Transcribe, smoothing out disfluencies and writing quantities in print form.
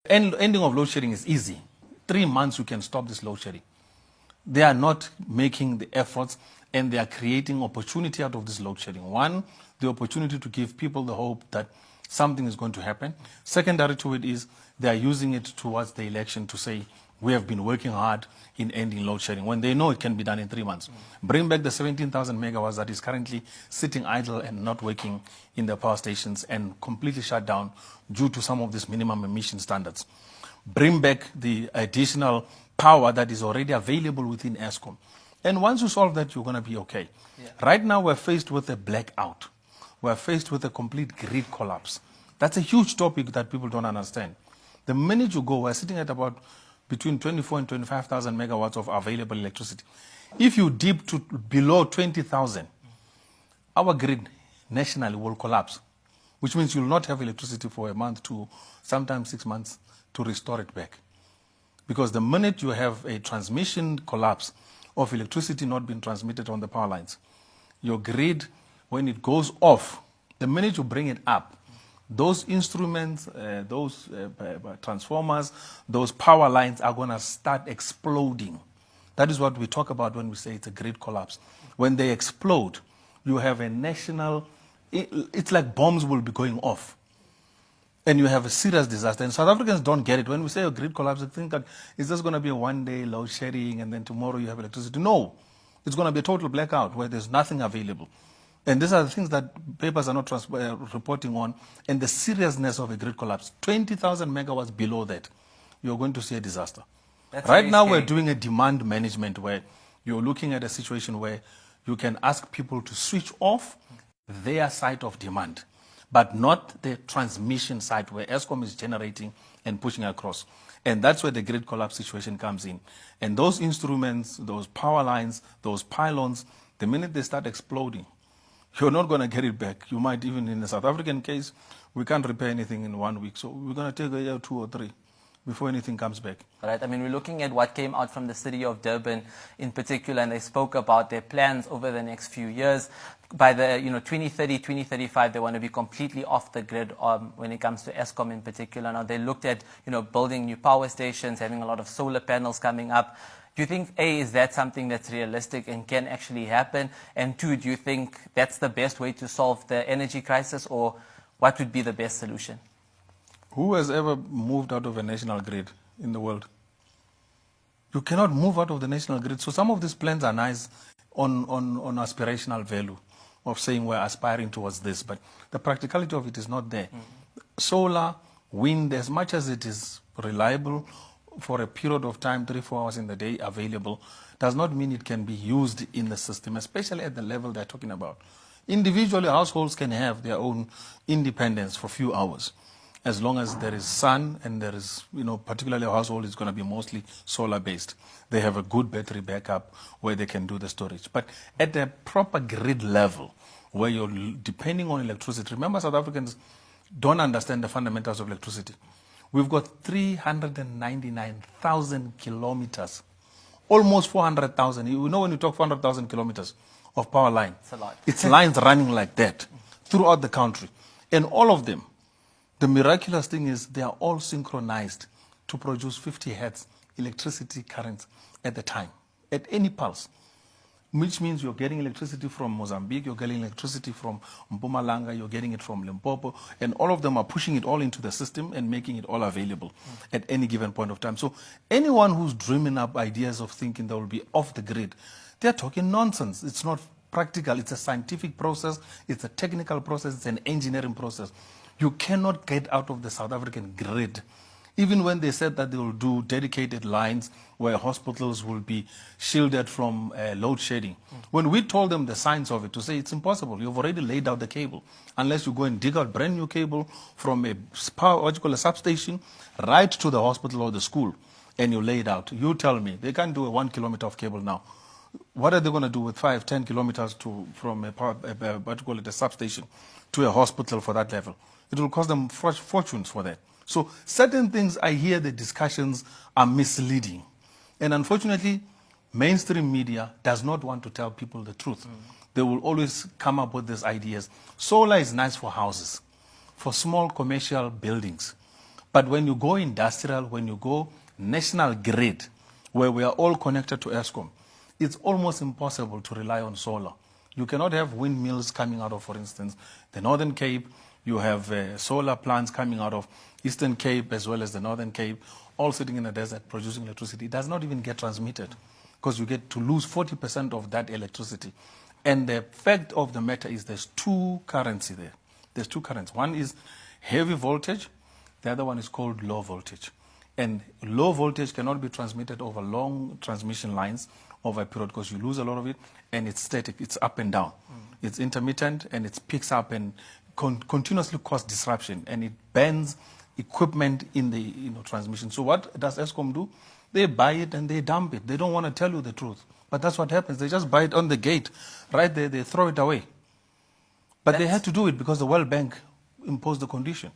Ending of load shedding is easy. 3 months you can stop this load shedding. They are not making the efforts, and they are creating opportunity out of this load shedding. One, the opportunity to give people the hope that something is going to happen. Secondary to it is they are using it towards the election to say, we have been working hard in ending load shedding, when they know it can be done in 3 months. Bring back the 17,000 megawatts that is currently sitting idle and not working in the power stations and completely shut down due to some of these minimum emission standards. Bring back the additional power that is already available within ESCOM. And once you solve that, you're going to be okay. Yeah. Right now, we're faced with a blackout. We're faced with a complete grid collapse. That's a huge topic that people don't understand. The minute you go, we're sitting at about between 24 and 25,000 megawatts of available electricity. If you dip to below 20,000, our grid nationally will collapse, which means you'll not have electricity for a month to sometimes 6 months to restore it back. Because the minute you have a transmission collapse of electricity not being transmitted on the power lines, your grid, when it goes off, the minute you bring it up, those instruments, those transformers, those power lines are going to start exploding. That is what we talk about when we say it's a grid collapse. When they explode, you have a national, it's like bombs will be going off. And you have a serious disaster. And South Africans don't get it. When we say a grid collapse, they think that it's just going to be a one-day load shedding and then tomorrow you have electricity. No, it's going to be a total blackout where there's nothing available. And these are the things that papers are not reporting on, and the seriousness of a grid collapse. 20,000 megawatts below that, you're going to see a disaster. That's right now, we're doing a demand management where you're looking at a situation where you can ask people to switch off their side of demand, but not the transmission side where ESCOM is generating and pushing across. And that's where the grid collapse situation comes in. And those instruments, those power lines, those pylons, the minute they start exploding, you're not going to get it back. You might even, in the South African case, we can't repair anything in 1 week. So we're going to take a year, 2 or 3 before anything comes back. Right. I mean, we're looking at what came out from the city of Durban in particular, and they spoke about their plans over the next few years. By the 2030, 2035, they want to be completely off the grid when it comes to ESCOM in particular. Now, they looked at building new power stations, having a lot of solar panels coming up. Do you think, A, is that something that's realistic and can actually happen? And 2, do you think that's the best way to solve the energy crisis, or what would be the best solution? Who has ever moved out of a national grid in the world? You cannot move out of the national grid. So some of these plans are nice on aspirational value of saying we're aspiring towards this, but the practicality of it is not there. Solar, wind, as much as it is reliable for a period of time, 3-4 hours in the day available, does not mean it can be used in the system, especially at the level they're talking about. Individually, households can have their own independence for a few hours, as long as there is sun and there is, particularly a household is going to be mostly solar-based. They have a good battery backup where they can do the storage. But at a proper grid level, where you're depending on electricity, remember South Africans don't understand the fundamentals of electricity. We've got 399,000 kilometers, almost 400,000. You know when you talk 400,000 kilometers of power line, it's a lot. It's lines running like that throughout the country. And all of them, the miraculous thing is they are all synchronized to produce 50 hertz electricity currents at the time, at any pulse. Which means you're getting electricity from Mozambique, you're getting electricity from Mpumalanga, you're getting it from Limpopo, and all of them are pushing it all into the system and making it all available at any given point of time. So anyone who's dreaming up ideas of thinking they will be off the grid, they're talking nonsense. It's not practical. It's a scientific process. It's a technical process. It's an engineering process. You cannot get out of the South African grid. Even when they said that they will do dedicated lines where hospitals will be shielded from load shedding. When we told them the science of it, to say it's impossible. You've already laid out the cable. Unless you go and dig out brand new cable from a substation right to the hospital or the school, and you lay it out. You tell me, they can't do a 1 kilometer of cable now. What are they going to do with 5-10 kilometers from a substation to a hospital for that level? It will cost them fortunes for that. So certain things, I hear the discussions are misleading. And unfortunately, mainstream media does not want to tell people the truth. They will always come up with these ideas. Solar is nice for houses, for small commercial buildings. But when you go industrial, when you go national grid, where we are all connected to ESCOM, it's almost impossible to rely on solar. You cannot have windmills coming out of, for instance, the Northern Cape. You have solar plants coming out of Eastern Cape as well as the Northern Cape, all sitting in the desert producing electricity. It does not even get transmitted because you get to lose 40% of that electricity. And the fact of the matter is there's two currents there. There's two currents. One is heavy voltage. The other one is called low voltage. And low voltage cannot be transmitted over long transmission lines over a period because you lose a lot of it, and it's static. It's up and down. It's intermittent, and it picks up and continuously cause disruption, and it bans equipment in the transmission. So what does ESCOM do? They buy it and they dump it. They don't want to tell you the truth. But that's what happens. They just buy it on the gate. Right there, they throw it away. But they had to do it because the World Bank imposed the condition.